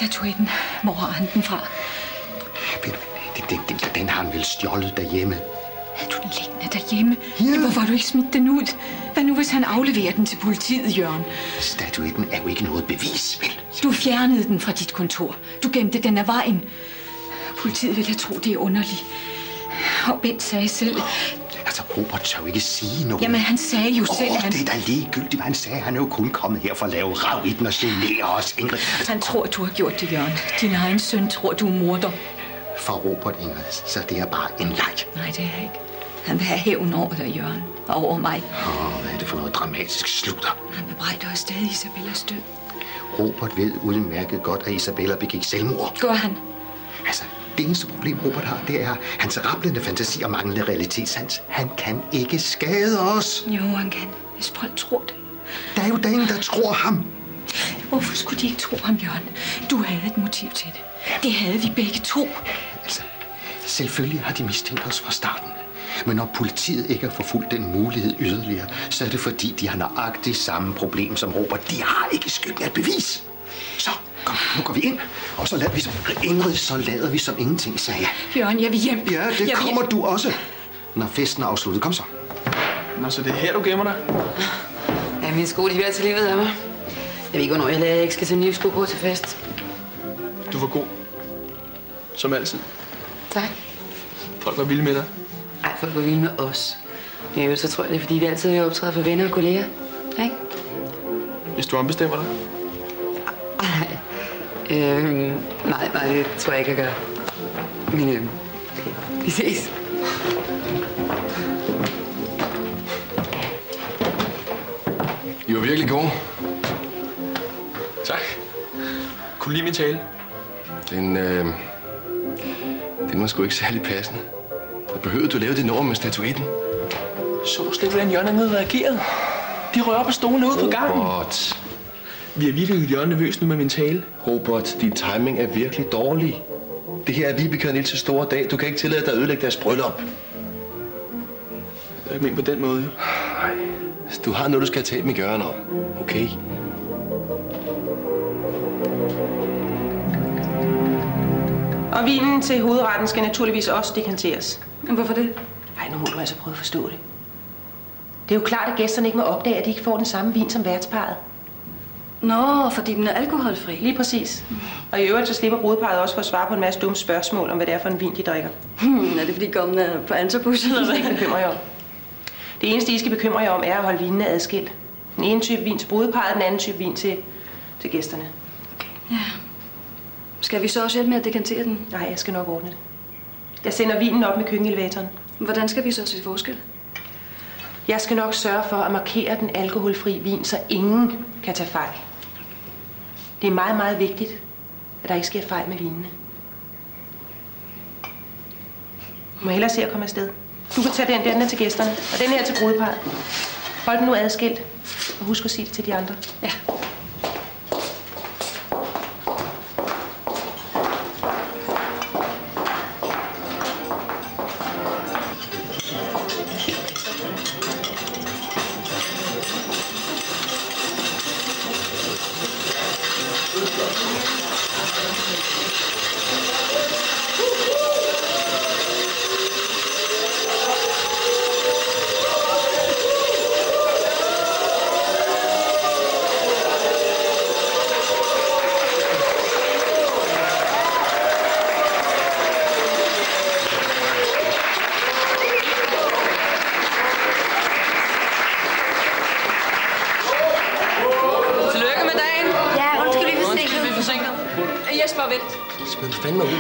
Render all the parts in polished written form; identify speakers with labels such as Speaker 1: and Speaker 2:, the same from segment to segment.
Speaker 1: Statuetten. Hvor har han den fra?
Speaker 2: Den har han vel stjålet derhjemme.
Speaker 1: Havde du den liggende derhjemme?
Speaker 2: Ja.
Speaker 1: Hvorfor har du ikke smidt den ud? Hvad nu, hvis han afleverer den til politiet, Jørgen?
Speaker 2: Statuetten er jo ikke noget bevis, vel?
Speaker 1: Du fjernede den fra dit kontor. Du gemte den af vejen. Politiet vil have tro, det er underligt. Og Bent sagde selv...
Speaker 2: Altså, Robert tør jo ikke sige noget.
Speaker 1: Jamen, han sagde jo selv,
Speaker 2: det er da ligegyldigt, hvad han sagde. Han er jo kun kommet her for at lave rav i den og genere os, Ingrid.
Speaker 1: Han tror, du har gjort det, Jørgen. Din egen søn tror, du er morder.
Speaker 2: For Robert, Ingrid, så det er bare en leg.
Speaker 1: Nej, det er ikke. Han vil have hævn over dig, Jørgen. Og over mig.
Speaker 2: Hvad er det for noget dramatisk slutter?
Speaker 1: Han bebrejder os stadig Isabellas død.
Speaker 2: Robert ved udmærket godt, at Isabella begik selvmord.
Speaker 1: Gør han?
Speaker 2: Altså, det eneste problem, Robert har, det er hans rablende fantasi og manglende realitetssans. Han kan ikke skade os.
Speaker 1: Jo, han kan. Hvis folk tror det.
Speaker 2: Der er jo der ingen, der tror ham.
Speaker 1: Hvorfor skulle de ikke tro ham, Jørgen? Du havde et motiv til det. Det havde vi begge to.
Speaker 2: Altså, selvfølgelig har de mistænkt os fra starten. Men når politiet ikke har forfulgt den mulighed yderligere, så er det fordi, de har nøjagtigt samme problem som Robert. De har ikke skyldt af et bevis. Så, kom, nu går vi ind. Og så lader vi som Ingrid, så lader vi som ingenting, sagde jeg.
Speaker 1: Jørgen, jeg vil hjem.
Speaker 2: Ja, det kommer du også, når festen er afsluttet. Kom så.
Speaker 3: Nå, så det er her, du gemmer dig?
Speaker 4: Ja, min sko, de bliver til livet af mig. Jeg ved ikke, hvornår jeg lader, jeg ikke skal tage nye sko på til fest.
Speaker 3: Du var god. Som altid.
Speaker 4: Tak.
Speaker 3: Folk var vilde med dig.
Speaker 4: Ej, folk var vilde med os. Men så tror jeg, det er, fordi vi altid vil optræde for venner og kolleger. Ikke?
Speaker 3: Hvis du ombestemmer dig?
Speaker 4: Nej, det tror jeg ikke, jeg gør. Men vi ses.
Speaker 5: I var virkelig gode.
Speaker 3: Tak. Kunne du lide min tale?
Speaker 5: Den var sgu ikke særlig passende. Behøvede du lave det nummer med statuetten?
Speaker 3: Så du slet ikke, hvordan Jørgen er nede reageret? De rører op og stolene ud på gangen.
Speaker 5: Robert.
Speaker 3: Vi er virkelig Jørgen nervøs nu med min tale.
Speaker 5: Robert, din timing er virkelig dårlig. Det her er Vibeke og Niels' store dag. Du kan ikke tillade dig at ødelægge deres bryllup.
Speaker 3: Jeg mener på den måde, jo.
Speaker 5: Nej. Du har noget, du skal tale med Jørgen om. Okay?
Speaker 6: Og vinen til hovedretten skal naturligvis også dekanteres.
Speaker 1: Men hvorfor det?
Speaker 6: Nej, nu må du altså prøve at forstå det. Det er jo klart, at gæsterne ikke må opdage, at de ikke får den samme vin som værtsparret.
Speaker 1: Nå, fordi den er alkoholfri.
Speaker 6: Lige præcis. Og i øvrigt så slipper brudeparret også for at svare på en masse dumme spørgsmål om, hvad det er for en vin, de drikker.
Speaker 1: Er det fordi gommen er på Antabus eller hvad?
Speaker 6: Det skal I bekymre jer om. Det eneste, I skal bekymre jer om, er at holde vinene adskilt. Den ene type vin til brudeparret, den anden type vin til gæsterne.
Speaker 1: Okay. Ja. Skal vi så også hjælpe med at dekantere den?
Speaker 6: Nej, jeg skal nok ordne det. Jeg sender vinen op med køkkenelevatoren.
Speaker 1: Hvordan skal vi så se forskel?
Speaker 6: Jeg skal nok sørge for at markere den alkoholfri vin, så ingen kan tage fejl. Det er meget, meget vigtigt, at der ikke sker fejl med vinene. Du må hellere se at komme afsted. Du kan tage den er til gæsterne, og den her til brudeparret. Hold den nu adskilt, og husk at sige det til de andre.
Speaker 1: Ja.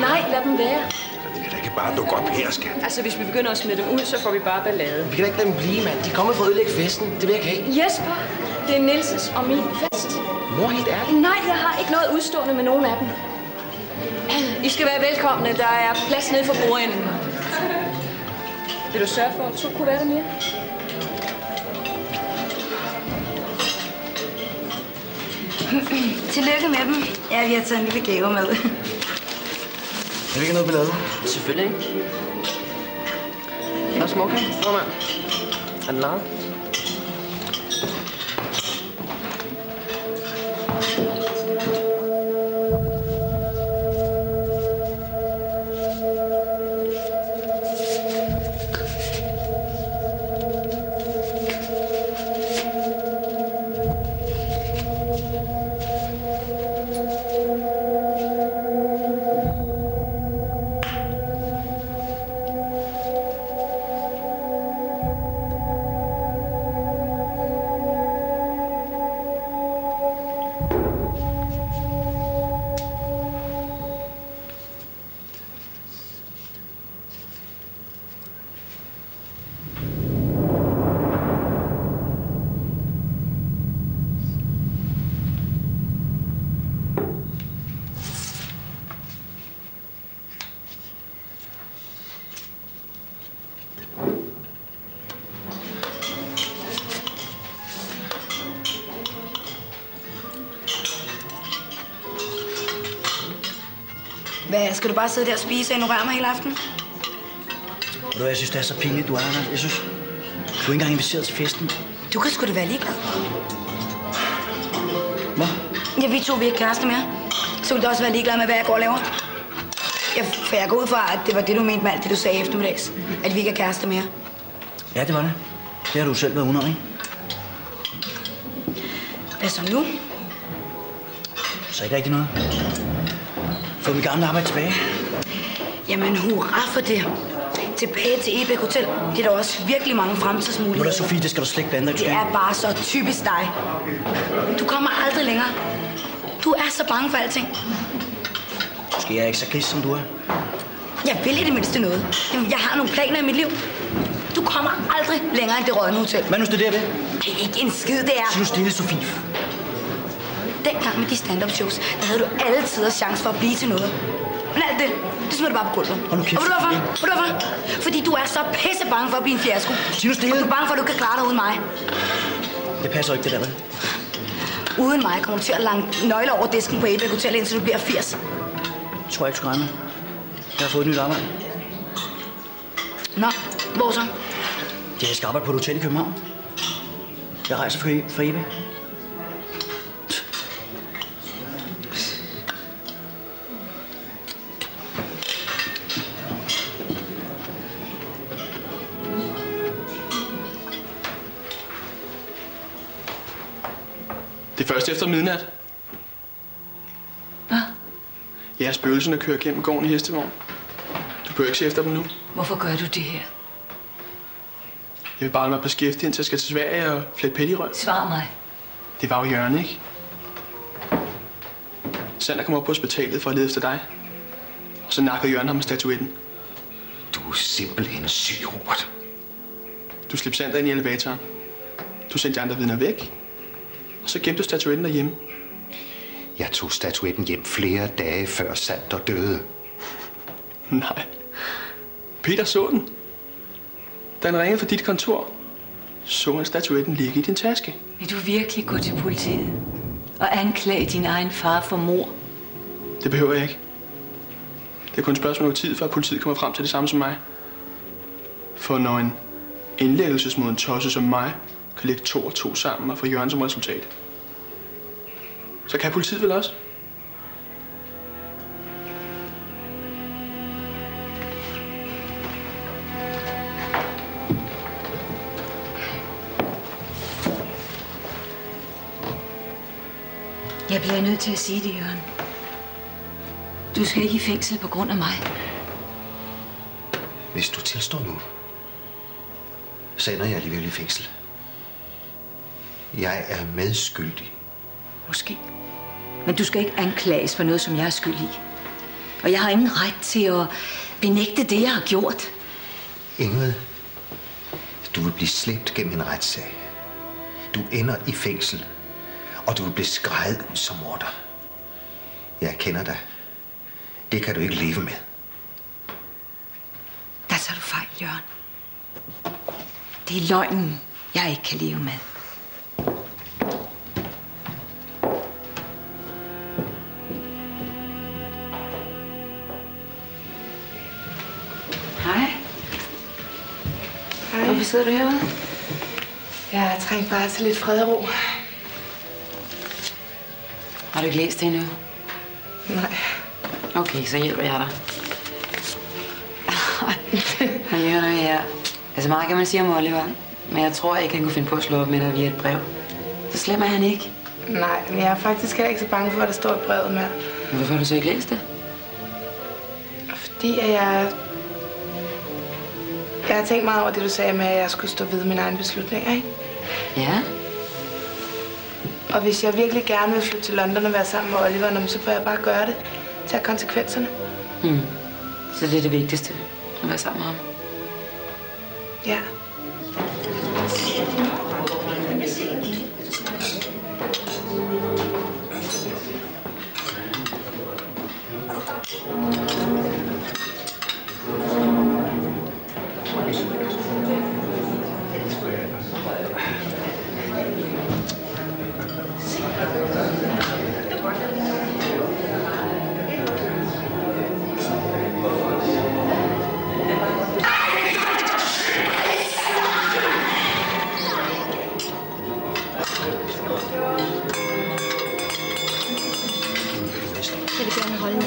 Speaker 1: Nej, lad dem være.
Speaker 2: Det kan da ikke bare dukke op her, skat.
Speaker 1: Altså, hvis vi begynder at smide dem ud, så får vi bare ballade.
Speaker 7: Vi kan da ikke lade dem blive, mand. De er kommet for at ødelægge festen. Det vil jeg ikke have.
Speaker 1: Jesper, det er Nielses og min fest.
Speaker 7: Mor, helt ærligt.
Speaker 1: Nej, jeg har ikke noget udstående med nogen af dem. I skal være velkomne. Der er plads nede for bordenden. Vil du sørge for, at 2 kunne være der mere?
Speaker 8: Tillykke med dem. Ja, vi har taget en lille gave med.
Speaker 7: Er vi ikke noget ballade?
Speaker 4: Selvfølgelig ikke. Og smukke.
Speaker 3: Nå, mand. Er den lavet?
Speaker 8: Hvad, skal du bare sidde der og spise og ignorere mig hele aftenen?
Speaker 7: Og jeg synes, det er så pinligt, du er, Anna. Jeg synes, du er ikke engang inviteret til festen.
Speaker 8: Du kan sgu da være ligeglad.
Speaker 7: Hvad?
Speaker 8: Ja, vi to er ikke kærester mere. Så vil du også være ligeglad med, hvad jeg går og laver. For jeg går ud fra, at det var det, du mente med alt det, du sagde eftermiddags. At vi ikke er kærester mere.
Speaker 7: Ja, det var det. Det har du selv været under, ikke?
Speaker 8: Hvad så nu?
Speaker 7: Så ikke rigtig noget. Få mit gamle arbejde tilbage.
Speaker 8: Jamen, hurra for det. Tilbage til Ebæk Hotel. Det er der også virkelig mange fremtidsmuligheder.
Speaker 7: Nu da, Sofie, det skal du slet ikke blande dig i.
Speaker 8: Det er bare så typisk dig. Du kommer aldrig længere. Du er så bange for alting.
Speaker 7: Måske er jeg ikke så gris, som du er.
Speaker 8: Jeg vil i det mindste noget. Jeg har nogle planer i mit liv. Du kommer aldrig længere end det Rådne Hotel.
Speaker 7: Hvad nu studerer vi?
Speaker 8: Det er ikke en skid, det er.
Speaker 7: Så nu stille, Sofie.
Speaker 8: Dengang med de stand-up shows, der havde du alle tiders chance for at blive til noget. Men alt det smider du bare på gulvet.
Speaker 7: Hold nu kæft.
Speaker 8: Og ved du hvorfor? Ved du hvorfor? Fordi du er så pisse bange for at blive en fiasko.
Speaker 7: Sig nu stille.
Speaker 8: Og du er bange for, at du kan klare dig uden mig.
Speaker 7: Det passer ikke, det der, vel?
Speaker 8: Uden mig kommer du til at lange nøgler over disken på Ebæk Hotel, indtil du bliver 80.
Speaker 7: Det tror jeg ikke, du skal regne med. Jeg har fået et nyt arbejde.
Speaker 8: Nå, hvor så?
Speaker 7: Jeg skal arbejde på et hotel i København. Jeg rejser for Ebæk.
Speaker 3: Det er først efter midnat.
Speaker 1: Hvad?
Speaker 3: Ja, spøgelserne kører gennem gården i hestevogn. Du behøver ikke se efter dem nu.
Speaker 1: Hvorfor gør du det her?
Speaker 3: Jeg vil bare lade mig beskæftige, indtil jeg skal til Sverige og flette pæt i røv.
Speaker 1: Svar mig.
Speaker 3: Det var jo Jørgen, ikke? Sander kom op på hospitalet for at lede efter dig. Og så nakkede Jørgen ham med statuetten.
Speaker 2: Du er simpelthen syg, Robert.
Speaker 3: Du slipte Sander ind i elevatoren. Du sendte de andre vidner væk. Og så gemte du statuetten derhjemme.
Speaker 2: Jeg tog statuetten hjem flere dage før Sander døde.
Speaker 3: Nej. Peter så den. Da han ringede fra dit kontor, så han statuetten ligge i din taske.
Speaker 1: Vil du virkelig gå til politiet og anklage din egen far for mord?
Speaker 3: Det behøver jeg ikke. Det er kun et spørgsmål om tid, før politiet kommer frem til det samme som mig. For når en indlæggelsesmoden tosse som mig kan lægge 2 og 2 sammen og få Jørgen som resultat, så kan politiet vel også?
Speaker 1: Jeg bliver nødt til at sige det, Jørgen. Du skal ikke i fængsel på grund af mig.
Speaker 2: Hvis du tilstår nu, så ender jeg alligevel i fængsel. Jeg er medskyldig.
Speaker 1: Måske. Men du skal ikke anklages for noget, som jeg er skyld i. Og jeg har ingen ret til at benægte det, jeg har gjort.
Speaker 2: Ingrid, du vil blive slæbt gennem en retssag. Du ender i fængsel, og du vil blive skreget ud som morder. Jeg kender dig. Det kan du ikke leve med.
Speaker 1: Der tager du fejl, Jørgen. Det er løgnen, jeg ikke kan leve med.
Speaker 4: Hej. Hej. Hvorfor sidder du herude?
Speaker 6: Jeg trænger bare til lidt fred og ro.
Speaker 4: Har du ikke læst det endnu?
Speaker 6: Nej.
Speaker 4: Okay, så hjælper jeg dig. Han gør noget her. Altså meget kan man sige om Oliver, men jeg tror ikke, han kunne finde på at slå op med dig via et brev. Så slem er han ikke.
Speaker 6: Nej, men jeg er faktisk heller ikke så bange for, at der står i brevet mere.
Speaker 4: Men hvorfor har du så ikke læst det?
Speaker 6: Fordi at jeg har tænkt meget over det, du sagde med, at jeg skulle stå ved mine egne beslutninger, ikke?
Speaker 4: Ja.
Speaker 6: Og hvis jeg virkelig gerne vil flytte til London og være sammen med Oliver, så bør jeg bare gøre det. Tag konsekvenserne.
Speaker 4: Så det er det vigtigste, at være sammen med ham.
Speaker 6: Ja.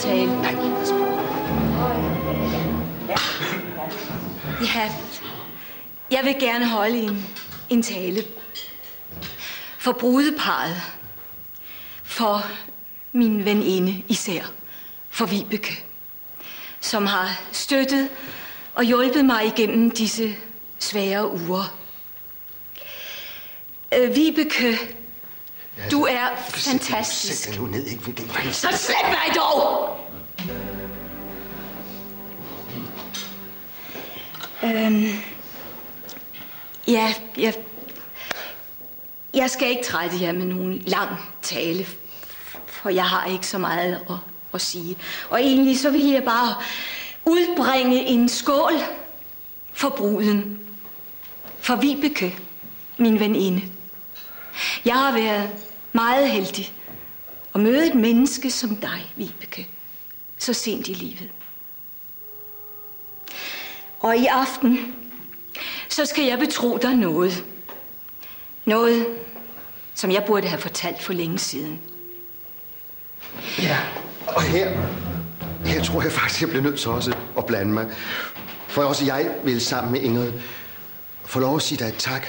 Speaker 1: tale.
Speaker 2: Nej,
Speaker 1: Ja, jeg vil gerne holde en tale. For brudeparret. For min veninde især. For Vibeke. Som har støttet og hjulpet mig igennem disse svære uger. Vibeke, du er fantastisk.
Speaker 2: Sæt dig nu ned, ikke?
Speaker 1: Så slip mig dog! Ja, jeg skal ikke trætte jer med nogen lang tale, for jeg har ikke så meget at sige. Og egentlig så vil jeg bare udbringe en skål for bruden. For Vibeke, min veninde. Jeg har været meget heldig at møde et menneske som dig, Vibeke, så sent i livet. Og i aften, så skal jeg betro dig noget. Noget, som jeg burde have fortalt for længe siden.
Speaker 2: Ja, og her tror jeg faktisk, jeg bliver nødt til også at blande mig. For også jeg vil sammen med Ingrid få lov at sige dig tak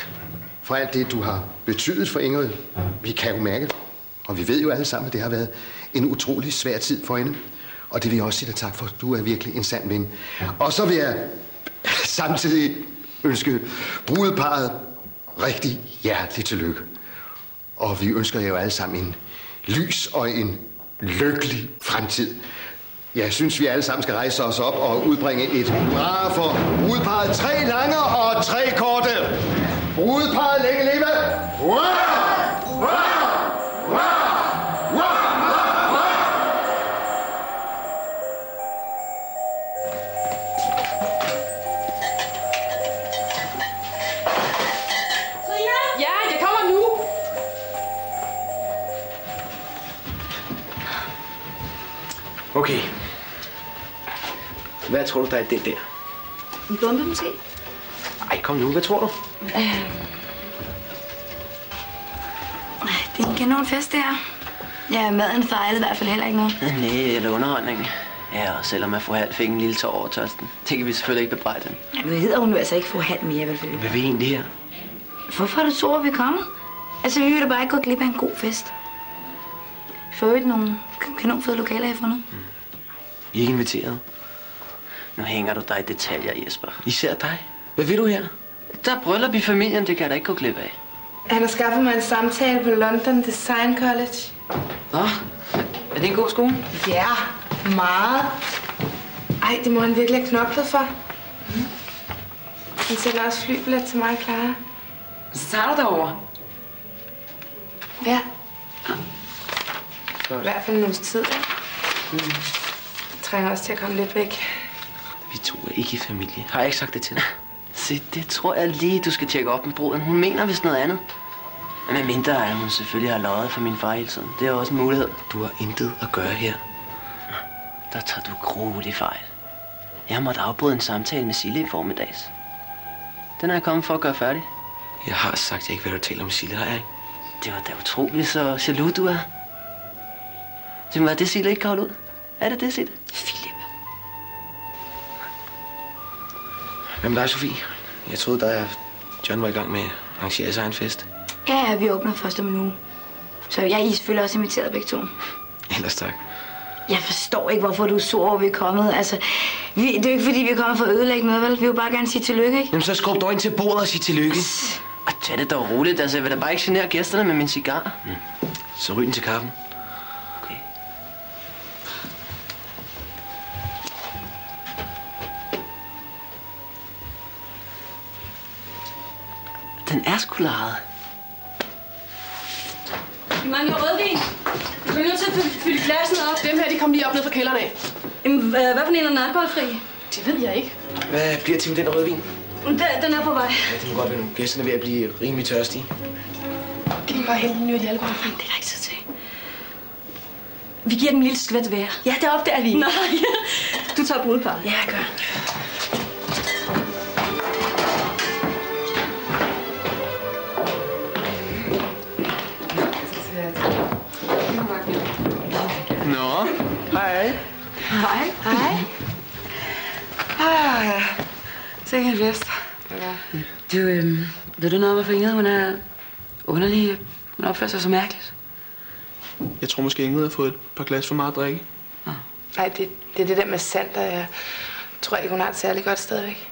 Speaker 2: for alt det, du har betydet for Ingrid. Vi kan jo mærke, og vi ved jo alle sammen, at det har været en utrolig svær tid for hende. Og det vil jeg også sige dig tak for. Du er virkelig en sand ven. Og så vil jeg samtidig ønske brudeparret rigtig hjertelig tillykke. Og vi ønsker jer jo alle sammen en lys og en lykkelig fremtid. Jeg synes, vi alle sammen skal rejse os op og udbringe et hurra for brudeparret. 3 lange og 3 korte. Brudeparret længe leve. Hurra! Hurra! Hurra!
Speaker 6: Ja, jeg kommer nu.
Speaker 7: Okay. Hvad tror du, der er den der?
Speaker 8: En bombe måske?
Speaker 7: Ej, kom nu. Hvad tror du?
Speaker 8: Det er en kanonfest, det her. Ja, maden fejlede i hvert fald heller ikke noget.
Speaker 9: Nej, det er underholdning. Ja, og selvom at fru Hald fik en lille tår over tørsten, det kan vi selvfølgelig ikke bebrejde den.
Speaker 8: Ja, nu hedder hun jo altså ikke fru Hald mere, vel?
Speaker 9: Hvad vil I egentlig her?
Speaker 8: Hvorfor har du tror, vi er kommet? Altså, vi vil da bare ikke gå glip af en god fest. For øvrigt nogle kanonfede lokaler, jeg har fundet.
Speaker 9: I er ikke inviteret. Nu hænger du dig i detaljer, Jesper. Især dig. Hvad vil du her? Der er bryllup i familien, det kan jeg da ikke gå glip af.
Speaker 10: Han har skaffet mig en samtale på London Design College.
Speaker 9: Nå, er det en god skole?
Speaker 10: Ja, meget. Ej, det må han virkelig have knoklet for. Han sender også flybillet til mig, Clara.
Speaker 4: Så tager du derover.
Speaker 10: Ja. I hvert fald en uges tid, ja. Jeg trænger også til at komme lidt væk.
Speaker 9: Vi to er ikke i familie. Har jeg ikke sagt det til dig? Se, det tror jeg lige, du skal tjekke op med bruden. Hun mener vist noget andet. Men mindre at hun selvfølgelig har løjet for min far hele tiden. Det er også en mulighed.
Speaker 5: Du har intet at gøre her.
Speaker 9: Der tager du grueligt fejl. Jeg måtte afbryde en samtale med Sille i formiddags. Den er jeg kommet for at gøre færdig.
Speaker 5: Jeg har sagt, at jeg ikke vil tale om Sille, har jeg ikke?
Speaker 9: Det var da utroligt, så jaloux du er. Det må være det, Sille ikke kan holde ud. Er det det, Sille?
Speaker 1: Philip.
Speaker 5: Hvem er dig, Sofie? Jeg troede, da John var i gang med at arrangere sig en fest.
Speaker 8: Ja, vi åbner først om en uge. Så jeg er selvfølgelig også inviteret begge to.
Speaker 5: Ellers tak.
Speaker 8: Jeg forstår ikke, hvorfor du er sur over, vi er kommet. Altså, det er jo ikke, fordi vi er kommet for at ødelægge noget, vel? Vi vil bare gerne sige tillykke, ikke?
Speaker 5: Jamen, så skrub dog ind til bordet og sig tillykke.
Speaker 9: Og tag det dog roligt. Altså, jeg vil da bare ikke genere gæsterne med min cigar.
Speaker 5: Så ryg den til kaffen.
Speaker 9: Okay. Den er sgu lejet.
Speaker 1: Vi mangler rødvin. Vi bliver nødt til at fylde glassen op.
Speaker 6: Dem her, de kom lige op ned fra kælderen af.
Speaker 1: Jamen, hvad for en er alkoholfri?
Speaker 6: Det ved jeg ikke.
Speaker 5: Hvad bliver til med den rødvin?
Speaker 1: Den er på vej.
Speaker 5: Ja, det må godt være nogle gæsterne ved at blive rimelig tørstige.
Speaker 6: Kan vi bare hente en ny alkoholfri?
Speaker 1: Det er der ikke så til. Vi giver den en lille skvæt hver.
Speaker 8: Ja, det opdager vi.
Speaker 1: Nej, du tager brudeparret.
Speaker 8: Ja, jeg gør.
Speaker 3: Nå, hej.
Speaker 4: Hej.
Speaker 10: Hej. Ja. Sikke en fest. Ja.
Speaker 4: Du, ved du noget om, hvorfor Ingrid, hun er underlig? Hun opfører sig så mærkeligt.
Speaker 3: Jeg tror måske, Ingrid har fået et par glas for meget at drikke.
Speaker 10: Nej, det er det der med Sander. Jeg tror ikke, hun har et særligt godt stadigvæk.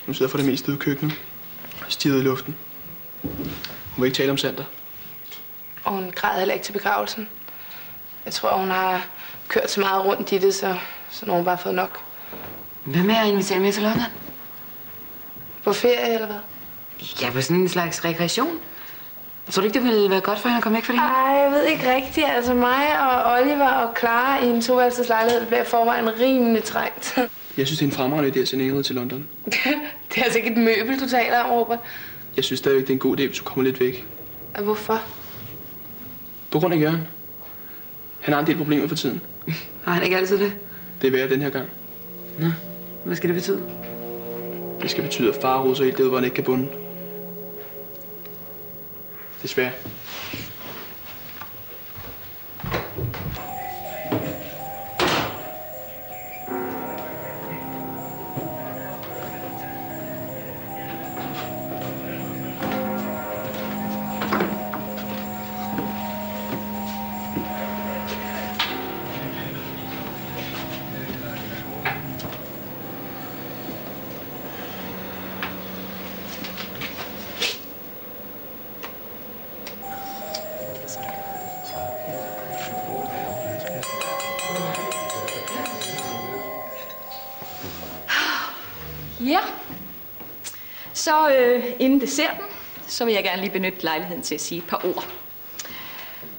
Speaker 3: Hun sidder for det meste ude i køkkenet. Stirret i luften. Hun vil ikke tale om Sander.
Speaker 10: Og hun græd heller ikke til begravelsen. Jeg tror, hun har kørt så meget rundt i det, så nu har hun bare fået nok.
Speaker 4: Hvad med at invitere med til London?
Speaker 10: På ferie, eller hvad?
Speaker 4: Ja, på sådan en slags rekreation. Tror du ikke, det ville være godt for hende at komme væk fra det?
Speaker 10: Ej, jeg ved ikke rigtigt. Altså mig og Oliver og Clara i en 2-værelseslejlighed bliver forvejen rimelig trængt.
Speaker 3: Jeg synes, det er en fremragende idé at sende Ingrid til London.
Speaker 10: Det er altså ikke et møbel, du taler om, Robert.
Speaker 3: Jeg synes stadigvæk, det er en god idé, hvis du kommer lidt væk.
Speaker 10: Og hvorfor?
Speaker 3: På grund af Jørgen. Han har en del problemer for tiden.
Speaker 4: Har han ikke altid det?
Speaker 3: Det er værd den her gang.
Speaker 4: Nå, hvad skal det betyde?
Speaker 3: Det skal betyde, at far roser helt derude, hvor han ikke kan bunde. Desværre.
Speaker 1: Ja, så inden desserten, så vil jeg gerne lige benytte lejligheden til at sige et par ord.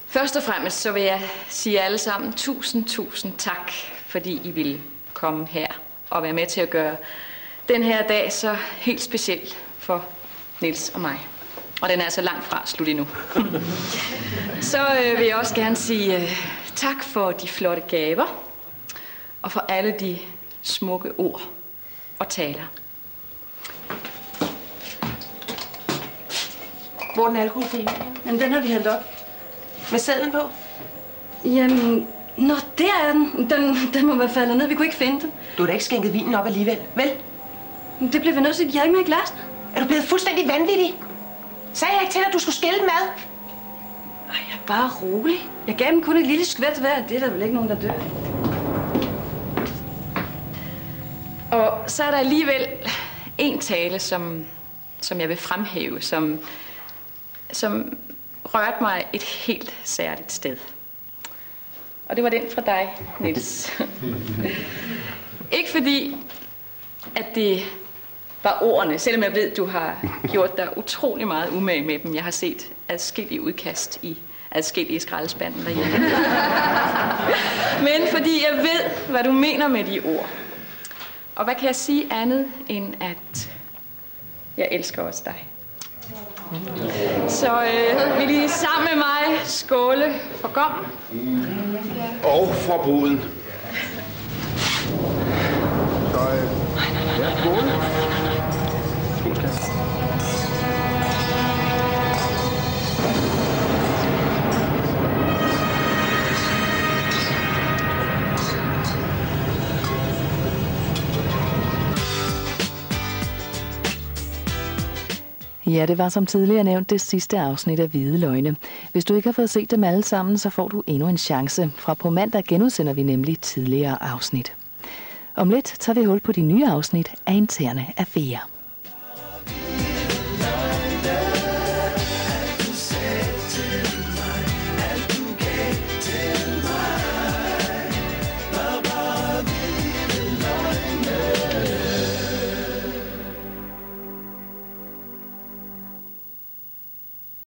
Speaker 1: Først og fremmest så vil jeg sige alle sammen tusind tak, fordi I ville komme her og være med til at gøre den her dag så helt speciel for Niels og mig. Og den er altså langt fra slut endnu. Så vil jeg også gerne sige tak for de flotte gaver og for alle de smukke ord og taler.
Speaker 6: Hvor er den alkoholfri?
Speaker 1: Men den har vi hældt op.
Speaker 6: Med sedlen på?
Speaker 1: Jamen, nå, der er den. Den må være faldet ned. Vi kunne ikke finde den.
Speaker 6: Du har da ikke skænket vinen op alligevel, vel?
Speaker 1: Det blev vi nødt til. Jeg har ikke mere i glasene.
Speaker 6: Er du blevet fuldstændig vanvittig? Sagde jeg ikke til dig, at du skulle skille dem ad?
Speaker 1: Ej, jeg er bare rolig. Jeg gav dem kun et lille skvæt hver. Det er der vel ikke nogen, der dør. Og så er der alligevel en tale, som jeg vil fremhæve, som rørte mig et helt særligt sted. Og det var den fra dig, Niels. Ikke fordi, at det var ordene, selvom jeg ved, du har gjort dig utrolig meget umage med dem. Jeg har set adskillige udkast i adskillige skraldespanden derhjemme. Men fordi jeg ved, hvad du mener med de ord. Og hvad kan jeg sige andet, end at jeg elsker også dig. Så vil I sammen med mig skåle for gom?
Speaker 2: Og for bruden. Så ja, skål. Skål, skat.
Speaker 11: Ja, det var som tidligere nævnt det sidste afsnit af Hvide Løgne. Hvis du ikke har fået set dem alle sammen, så får du endnu en chance. Fra på mandag genudsender vi nemlig tidligere afsnit. Om lidt tager vi hul på de nye afsnit af Interne Affærer.